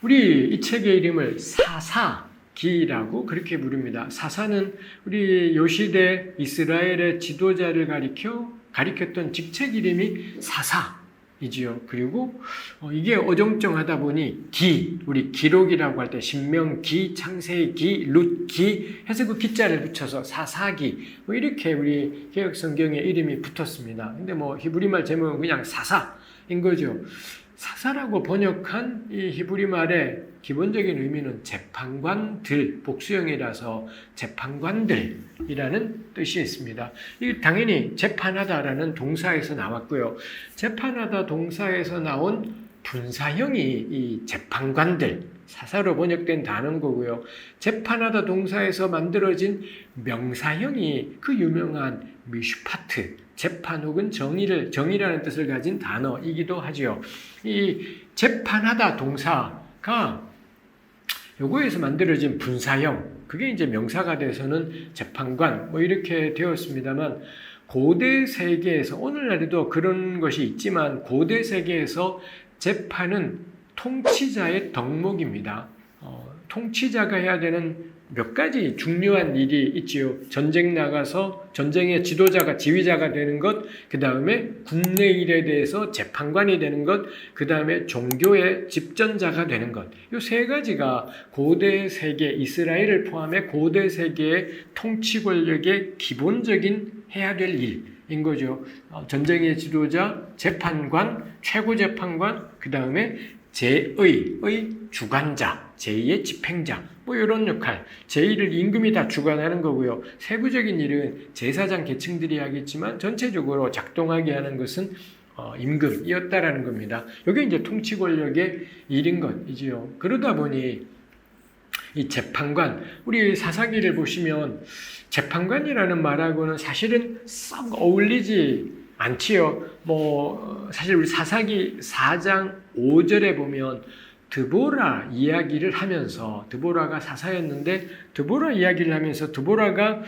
우리 이 책의 이름을 사사기라고 그렇게 부릅니다. 사사는 우리 요시대 이스라엘의 지도자를 가리켰던 직책 이름이 사사이지요. 그리고 이게 어정쩡하다 보니 우리 기록이라고 할 때 신명기, 창세기, 룻기 해서 그 기자를 붙여서 사사기 이렇게 우리 개역 성경에 이름이 붙었습니다. 근데 히브리말 제목은 그냥 사사인 거죠. 사사라고 번역한 이 히브리 말의 기본적인 의미는 재판관들, 복수형이라서 재판관들이라는 뜻이 있습니다. 이 당연히 재판하다라는 동사에서 나왔고요. 재판하다 동사에서 나온 분사형이 이 재판관들, 사사로 번역된 단어인 거고요. 재판하다 동사에서 만들어진 명사형이 그 유명한 미슈파트, 재판 혹은 정의라는 뜻을 가진 단어이기도 하지요. 이 재판하다 동사가 요거에서 만들어진 분사형, 그게 이제 명사가 돼서는 재판관 이렇게 되었습니다만, 고대 세계에서 오늘날에도 그런 것이 있지만 고대 세계에서 재판은 통치자의 덕목입니다. 통치자가 해야 되는 몇 가지 중요한 일이 있지요. 전쟁 나가서 전쟁의 지휘자가 되는 것, 그 다음에 국내 일에 대해서 재판관이 되는 것, 그 다음에 종교의 집전자가 되는 것. 이 세 가지가 고대 세계, 이스라엘을 포함해 고대 세계의 통치 권력의 기본적인 해야 될 일인 거죠. 전쟁의 지도자, 재판관, 최고 재판관, 그 다음에 제의의 주관자, 제2의 집행자, 이런 역할, 제1을 임금이 다 주관하는 거고요. 세부적인 일은 제사장 계층들이 하겠지만 전체적으로 작동하게 하는 것은 임금이었다라는 겁니다. 이게 이제 통치 권력의 일인 것이지요. 그러다 보니 이 재판관, 우리 사사기를 보시면 재판관이라는 말하고는 사실은 썩 어울리지 않지요. 사실 우리 사사기 4장 5절에 보면 드보라 이야기를 하면서, 드보라가 사사였는데 드보라 이야기를 하면서 드보라가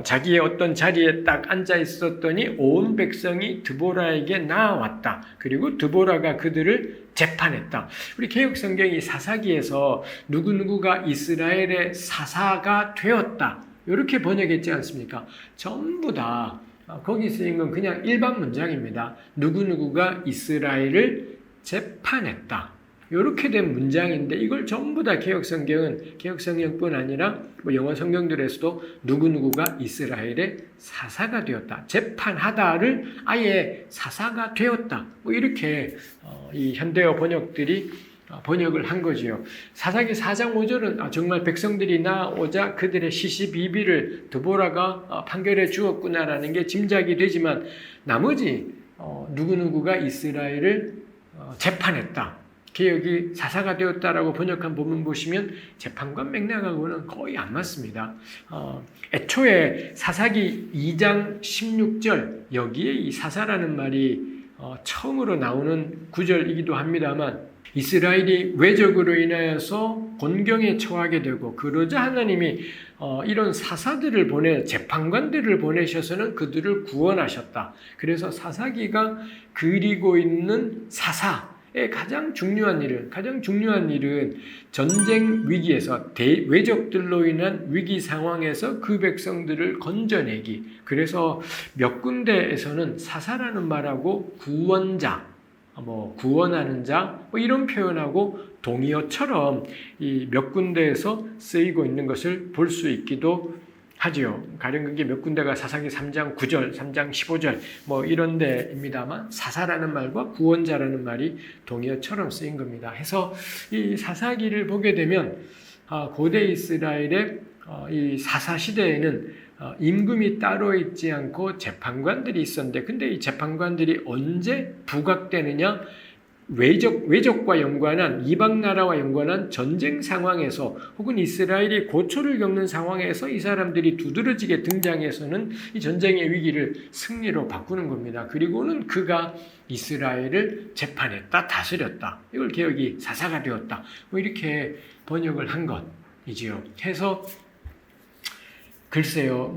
자기의 어떤 자리에 딱 앉아 있었더니 온 백성이 드보라에게 나아왔다. 그리고 드보라가 그들을 재판했다. 우리 개역 성경이 사사기에서 누구누구가 이스라엘의 사사가 되었다, 이렇게 번역했지 않습니까? 전부 다 거기 쓰인 건 그냥 일반 문장입니다. 누구누구가 이스라엘을 재판했다, 이렇게 된 문장인데, 이걸 전부 다 개역성경뿐 아니라 영어 성경들에서도 누구누구가 이스라엘의 사사가 되었다, 재판하다를 아예 사사가 되었다, 이렇게 이 현대어 번역들이 번역을 한 거지요. 사사기 4장 5절은 정말 백성들이 나오자 그들의 시시비비를 드보라가 판결해 주었구나라는 게 짐작이 되지만, 나머지 누구누구가 이스라엘을 재판했다, 개역이 사사가 되었다라고 번역한 본문 보시면 재판관 맥락하고는 거의 안 맞습니다. 애초에 사사기 2장 16절, 여기에 이 사사라는 말이 처음으로 나오는 구절이기도 합니다만, 이스라엘이 외적으로 인하여서 곤경에 처하게 되고, 그러자 하나님이 이런 사사들을 재판관들을 보내셔서는 그들을 구원하셨다. 그래서 사사기가 그리고 있는 사사의 가장 중요한 일은 전쟁 위기에서 외적들로 인한 위기 상황에서 그 백성들을 건져내기. 그래서 몇 군데에서는 사사라는 말하고 구원자, 구원하는 자, 이런 표현하고 동의어처럼 이 몇 군데에서 쓰이고 있는 것을 볼 수 있기도 하지요. 가령 그게 몇 군데가 사사기 3장 9절, 3장 15절 이런 데입니다만, 사사라는 말과 구원자라는 말이 동의어처럼 쓰인 겁니다. 해서 이 사사기를 보게 되면 고대 이스라엘의 이 사사 시대에는 임금이 따로 있지 않고 재판관들이 있었는데, 근데 이 재판관들이 언제 부각되느냐? 외적과 연관한, 이방 나라와 연관한 전쟁 상황에서, 혹은 이스라엘이 고초를 겪는 상황에서 이 사람들이 두드러지게 등장해서는 이 전쟁의 위기를 승리로 바꾸는 겁니다. 그리고는 그가 이스라엘을 재판했다, 다스렸다, 이걸 개역이 사사가 되었다, 이렇게 번역을 한 것이지요. 해서 글쎄요,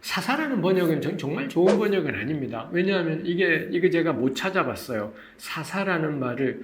사사라는 번역은 정말 좋은 번역은 아닙니다. 왜냐하면 이게 제가 못 찾아봤어요. 사사라는 말을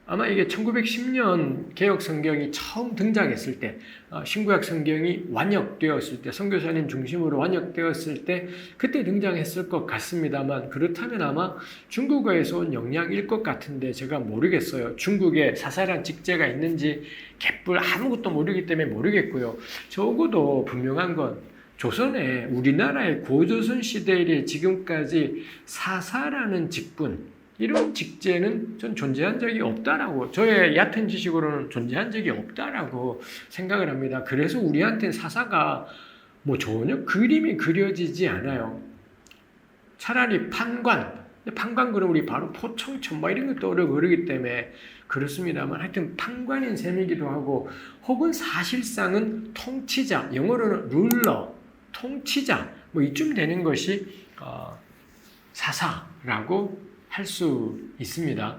아마 이게 1910년 개혁 성경이 처음 등장했을 때, 신구약 성경이 완역되었을 때, 선교사님 중심으로 완역되었을 때 그때 등장했을 것 같습니다만, 그렇다면 아마 중국어에서 온 영향일 것 같은데 제가 모르겠어요. 중국에 사사란 직제가 있는지 개뿔 아무것도 모르기 때문에 모르겠고요. 적어도 분명한 건 조선에, 우리나라의 고조선 시대 이래 지금까지 사사라는 직분, 이런 직제는 전 존재한 적이 없다라고, 저의 얕은 지식으로는 존재한 적이 없다라고 생각을 합니다. 그래서 우리한테는 사사가 뭐 전혀 그림이 그려지지 않아요. 차라리 판관, 그러면 우리 바로 포청천 뭐 이런 거 떠오르기 때문에 그렇습니다만, 하여튼 판관인 셈이기도 하고, 혹은 사실상은 통치자, 영어로는 룰러, 통치자, 뭐 이쯤 되는 것이 사사라고 할 수 있습니다.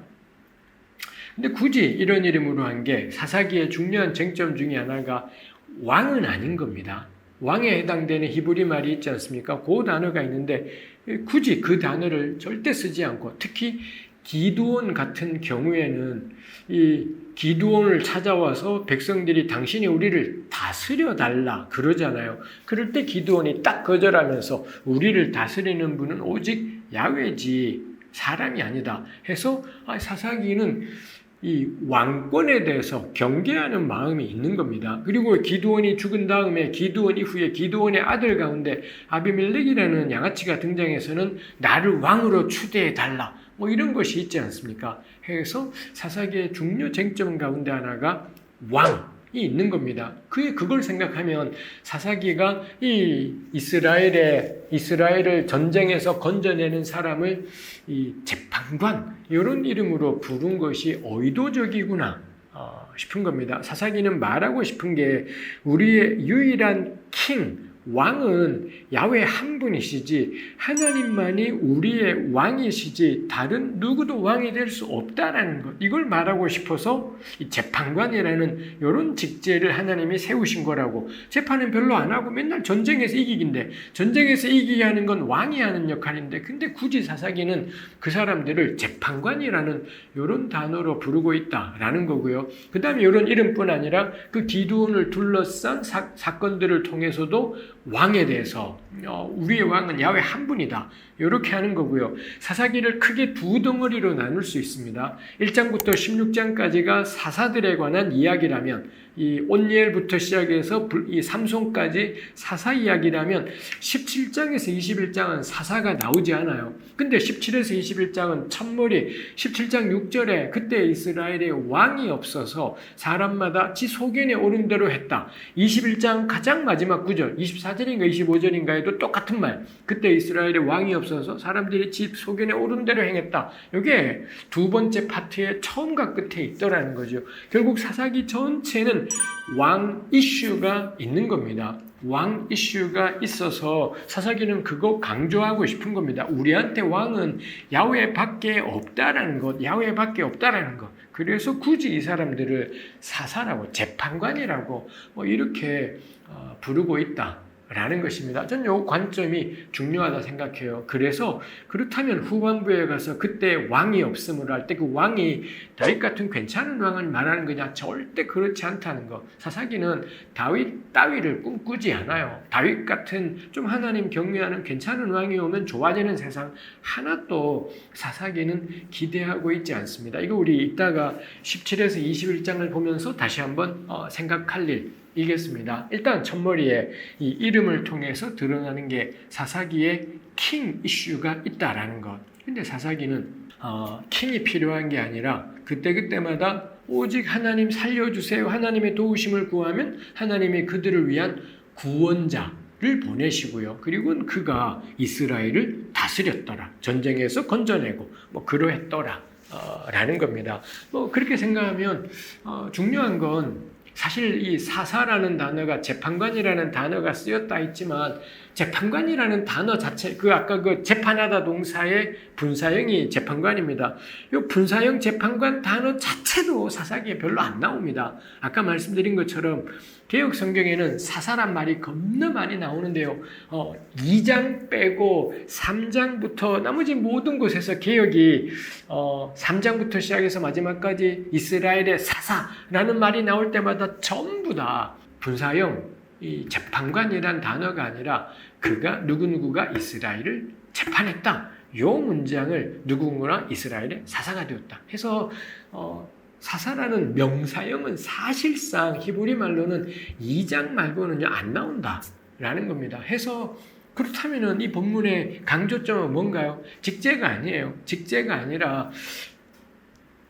근데 굳이 이런 이름으로 한 게, 사사기의 중요한 쟁점 중에 하나가 왕은 아닌 겁니다. 왕에 해당되는 히브리 말이 있지 않습니까? 그 단어가 있는데 굳이 그 단어를 절대 쓰지 않고, 특히 기드온 같은 경우에는 이 기드온을 찾아와서 백성들이 당신이 우리를 다스려 달라 그러잖아요. 그럴 때 기드온이 딱 거절하면서 우리를 다스리는 분은 오직 야훼지 사람이 아니다 해서 사사기는 이 왕권에 대해서 경계하는 마음이 있는 겁니다. 그리고 기드온이 죽은 다음에 기드온 이후에 기드온의 아들 가운데 아비멜렉이라는 양아치가 등장해서는 나를 왕으로 추대해 달라 뭐 이런 것이 있지 않습니까? 해서 사사기의 중요 쟁점 가운데 하나가 왕이 있는 겁니다. 그걸 생각하면 사사기가 이 이스라엘을 전쟁에서 건져내는 사람을 이 재판관 이런 이름으로 부른 것이 의도적이구나 싶은 겁니다. 사사기는 말하고 싶은 게 우리의 유일한 왕은 야훼 한 분이시지 하나님만이 우리의 왕이시지 다른 누구도 왕이 될 수 없다라는 것, 이걸 말하고 싶어서 이 재판관이라는 이런 직제를 하나님이 세우신 거라고. 재판은 별로 안 하고 맨날 전쟁에서 이기긴데, 전쟁에서 이기게 하는 건 왕이 하는 역할인데, 근데 굳이 사사기는 그 사람들을 재판관이라는 이런 단어로 부르고 있다라는 거고요. 그 다음에 이런 이름뿐 아니라 그 기드온을 둘러싼 사건들을 통해서도 왕에 대해서 우리의 왕은 야훼 한 분이다 이렇게 하는 거고요. 사사기를 크게 두 덩어리로 나눌 수 있습니다. 1장부터 16장까지가 사사들에 관한 이야기라면, 이 온니엘부터 시작해서 이 삼손까지 사사 이야기라면 17장에서 21장은 사사가 나오지 않아요. 근데 17에서 21장은 첫머리 17장 6절에 그때 이스라엘에 왕이 없어서 사람마다 지 소견에 오른 대로 했다. 21장 가장 마지막 구절 24절인가 25절인가에도 똑같은 말, 그때 이스라엘에 왕이 없어서 사람들이 지 소견에 오른 대로 행했다. 이게 두 번째 파트의 처음과 끝에 있더라는 거죠. 결국 사사기 전체는 왕 이슈가 있는 겁니다. 왕 이슈가 있어서 사사기는 그거 강조하고 싶은 겁니다. 우리한테 왕은 야훼밖에 없다라는 것, 야훼밖에 없다라는 것. 그래서 굳이 이 사람들을 사사라고, 재판관이라고 뭐 이렇게 부르고 있다 라는 것입니다. 저는 이 관점이 중요하다 생각해요. 그래서 그렇다면 후반부에 가서 그때 왕이 없음으로 할 때 그 왕이 다윗 같은 괜찮은 왕을 말하는 거냐? 절대 그렇지 않다는 거. 사사기는 다윗 따위를 꿈꾸지 않아요. 다윗 같은 좀 하나님 경외하는 괜찮은 왕이 오면 좋아지는 세상 하나도 사사기는 기대하고 있지 않습니다. 이거 우리 이따가 17에서 21장을 보면서 다시 한번 생각할 일 이겠습니다. 일단 첫머리에 이 이름을 통해서 드러나는 게 사사기에 킹 이슈가 있다라는 것. 근데 사사기는 킹이 필요한 게 아니라 그때그때마다 오직 하나님 살려주세요, 하나님의 도우심을 구하면 하나님이 그들을 위한 구원자를 보내시고요. 그리고 그가 이스라엘을 다스렸더라, 전쟁에서 건져내고 뭐 그러했더라 라는 겁니다. 뭐 그렇게 생각하면 중요한 건 사실 이 사사라는 단어가, 재판관이라는 단어가 쓰였다 했지만 재판관이라는 단어 자체, 아까 재판하다 동사의 분사형이 재판관입니다. 이 분사형 재판관 단어 자체도 사사기에 별로 안 나옵니다. 아까 말씀드린 것처럼 개역 성경에는 사사란 말이 겁나 많이 나오는데요. 2장 빼고 3장부터 나머지 모든 곳에서 개역이 3장부터 시작해서 마지막까지 이스라엘의 사사라는 말이 나올 때마다 전부 다 분사형 이 재판관이란 단어가 아니라 그가 누구누구가 이스라엘을 재판했다. 요 문장을 누구누구나 이스라엘의 사사가 되었다. 해서 사사라는 명사형은 사실상 히브리 말로는 2장 말고는 안 나온다라는 겁니다. 해서 그렇다면은 이 본문의 강조점은 뭔가요? 직제가 아니에요. 직제가 아니라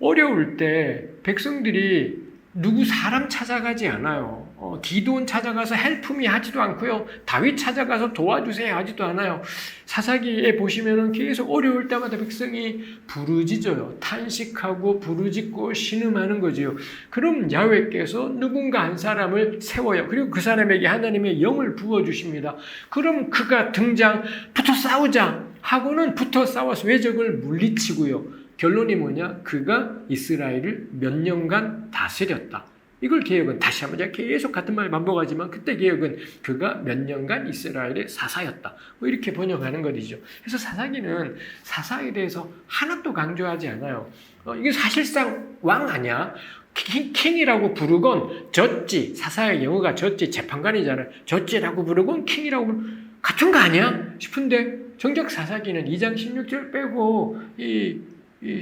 어려울 때 백성들이 누구 사람 찾아가지 않아요. 기드온 찾아가서 헬프미 하지도 않고요. 다윗 찾아가서 도와주세요 하지도 않아요. 사사기에 보시면은 계속 어려울 때마다 백성이 부르짖어요. 탄식하고 부르짖고 신음하는 거지요. 그럼 야훼께서 누군가 한 사람을 세워요. 그리고 그 사람에게 하나님의 영을 부어주십니다. 그럼 그가 등장, 붙어 싸우자 하고는 붙어 싸워서 외적을 물리치고요. 결론이 뭐냐? 그가 이스라엘을 몇 년간 다스렸다. 이걸 개역은 다시 한번 제가 계속 같은 말 반복하지만 그때 개역은 그가 몇 년간 이스라엘의 사사였다. 뭐 이렇게 번역하는 것이죠. 그래서 사사기는 사사에 대해서 하나도 강조하지 않아요. 이게 사실상 왕 아니야? 킹이라고 부르건 젖지. 사사의 영어가 젖지. 재판관이잖아요. 젖지라고 부르건 킹이라고 같은 거 아니야? 싶은데 정작 사사기는 2장 16절 빼고 이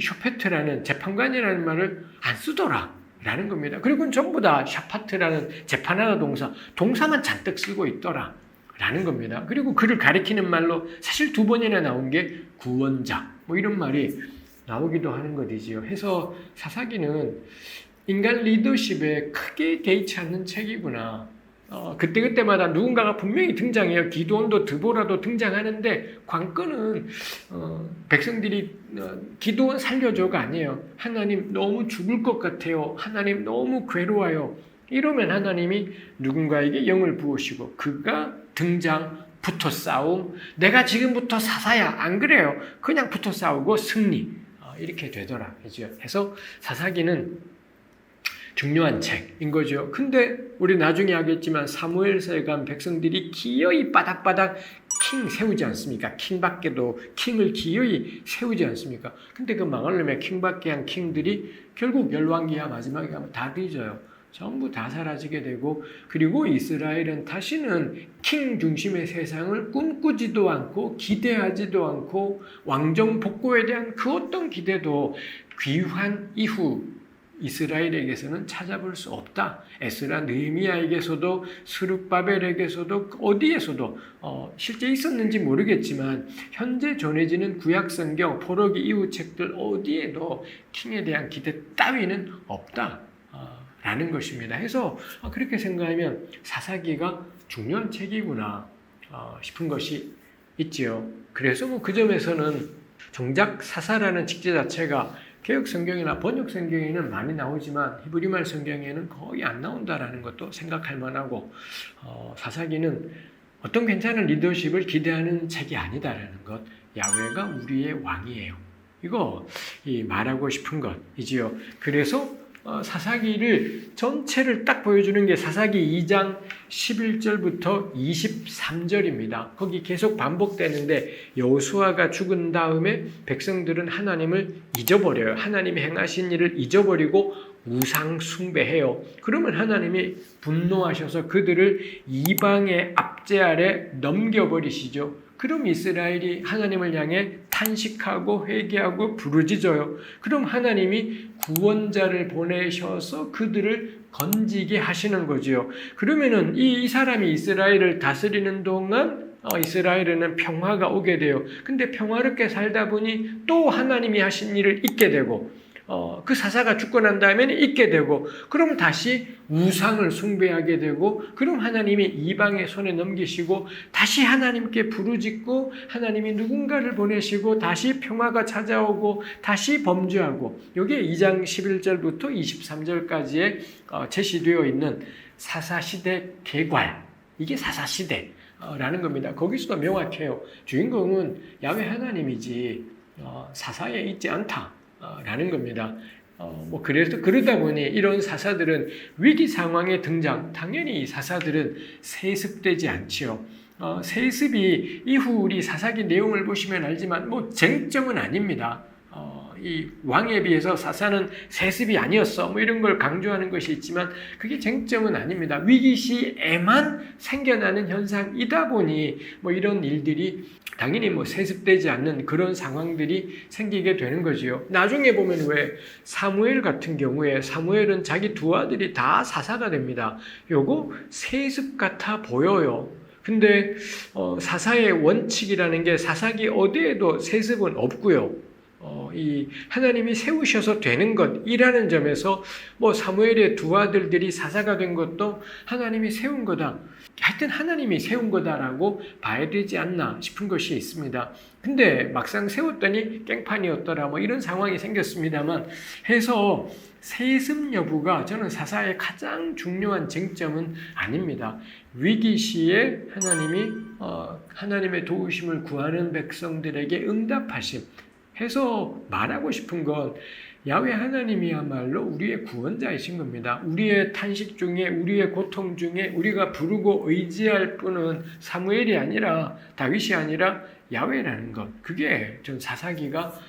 쇼페트라는 재판관이라는 말을 안 쓰더라 라는 겁니다. 그리고 전부 다 샤파트라는 재판하다 동사만 잔뜩 쓰고 있더라 라는 겁니다. 그리고 그를 가리키는 말로 사실 2번이나 나온 게 구원자 뭐 이런 말이 나오기도 하는 것이지요. 해서 사사기는 인간 리더십에 크게 개의치 않는 책이구나. 그때그때마다 누군가가 분명히 등장해요. 기드온도 드보라도 등장하는데 관건은 백성들이 기드온 살려줘가 아니에요. 하나님 너무 죽을 것 같아요. 하나님 너무 괴로워요. 이러면 하나님이 누군가에게 영을 부으시고 그가 등장, 붙어 싸움. 내가 지금부터 사사야. 안 그래요. 그냥 붙어 싸우고 승리. 이렇게 되더라. 그래서 사사기는 중요한 책인 거죠. 근데 우리 나중에 하겠지만 사무엘서에 간 백성들이 기어이 바닥바닥 킹 세우지 않습니까? 킹밖에도 킹을 기어이 세우지 않습니까? 근데 그 망할 놈의 킹밖에 한 킹들이 결국 열왕기야 마지막에 가면 다 뒤져요. 전부 다 사라지게 되고 그리고 이스라엘은 다시는 킹 중심의 세상을 꿈꾸지도 않고 기대하지도 않고 왕정 복고에 대한 그 어떤 기대도 귀환 이후 이스라엘에게서는 찾아볼 수 없다. 에스라 느헤미야에게서도 스룹바벨에게서도 어디에서도 실제 있었는지 모르겠지만 현재 전해지는 구약성경 포로기 이후 책들 어디에도 킹에 대한 기대 따위는 없다. 라는 것입니다. 해서 그렇게 생각하면 사사기가 중요한 책이구나 싶은 것이 있지요. 그래서 그 점에서는 정작 사사라는 직제 자체가 개역 성경이나 번역 성경에는 많이 나오지만 히브리말 성경에는 거의 안 나온다라는 것도 생각할 만하고 사사기는 어떤 괜찮은 리더십을 기대하는 책이 아니다라는 것. 야훼가 우리의 왕이에요. 이거 말하고 싶은 것이지요. 그래서 사사기를 전체를 딱 보여주는 게 사사기 2장 11절부터 23절입니다. 거기 계속 반복되는데 여호수아가 죽은 다음에 백성들은 하나님을 잊어버려요. 하나님이 행하신 일을 잊어버리고 우상 숭배해요. 그러면 하나님이 분노하셔서 그들을 이방의 압제 아래 넘겨버리시죠. 그럼 이스라엘이 하나님을 향해 탄식하고 회개하고 부르짖어요. 그럼 하나님이 구원자를 보내셔서 그들을 건지게 하시는 거지요. 그러면은 이 사람이 이스라엘을 다스리는 동안 이스라엘에는 평화가 오게 돼요. 근데 평화롭게 살다 보니 또 하나님이 하신 일을 잊게 되고 그 사사가 죽고 난 다음에는 잊게 되고 그럼 다시 우상을 숭배하게 되고 그럼 하나님이 이방의 손에 넘기시고 다시 하나님께 부르짖고 하나님이 누군가를 보내시고 다시 평화가 찾아오고 다시 범죄하고 이게 2장 11절부터 23절까지에 제시되어 있는 사사시대 개괄 이게 사사시대 라는 겁니다. 거기서도 명확해요. 주인공은 야훼 하나님이지 사사에 있지 않다라는 겁니다. 그래서 그러다 보니 이런 사사들은 위기 상황에 등장, 당연히 이 사사들은 세습되지 않지요. 세습이 이후 우리 사사기 내용을 보시면 알지만 쟁점은 아닙니다. 이 왕에 비해서 사사는 세습이 아니었어 이런 걸 강조하는 것이 있지만 그게 쟁점은 아닙니다. 위기 시에만 생겨나는 현상이다 보니 이런 일들이 당연히 세습되지 않는 그런 상황들이 생기게 되는 거지요. 나중에 보면 왜 사무엘 같은 경우에 사무엘은 자기 두 아들이 다 사사가 됩니다. 요거 세습 같아 보여요. 근데 사사의 원칙이라는 게 사사기 어디에도 세습은 없고요. 이 하나님이 세우셔서 되는 것이라는 점에서 사무엘의 두 아들들이 사사가 된 것도 하나님이 세운 거다. 하여튼 하나님이 세운 거다라고 봐야 되지 않나 싶은 것이 있습니다. 근데 막상 세웠더니 깽판이었더라 이런 상황이 생겼습니다만 해서 세습 여부가 저는 사사의 가장 중요한 쟁점은 아닙니다. 위기 시에 하나님이 하나님의 도우심을 구하는 백성들에게 응답하심 해서 말하고 싶은 건 야훼 하나님이야말로 우리의 구원자이신 겁니다. 우리의 탄식 중에 우리의 고통 중에 우리가 부르고 의지할 분은 사무엘이 아니라 다윗이 아니라 야훼라는 것. 그게 전 사사기가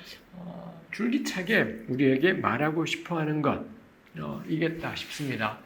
줄기차게 우리에게 말하고 싶어하는 것 이겠다 싶습니다.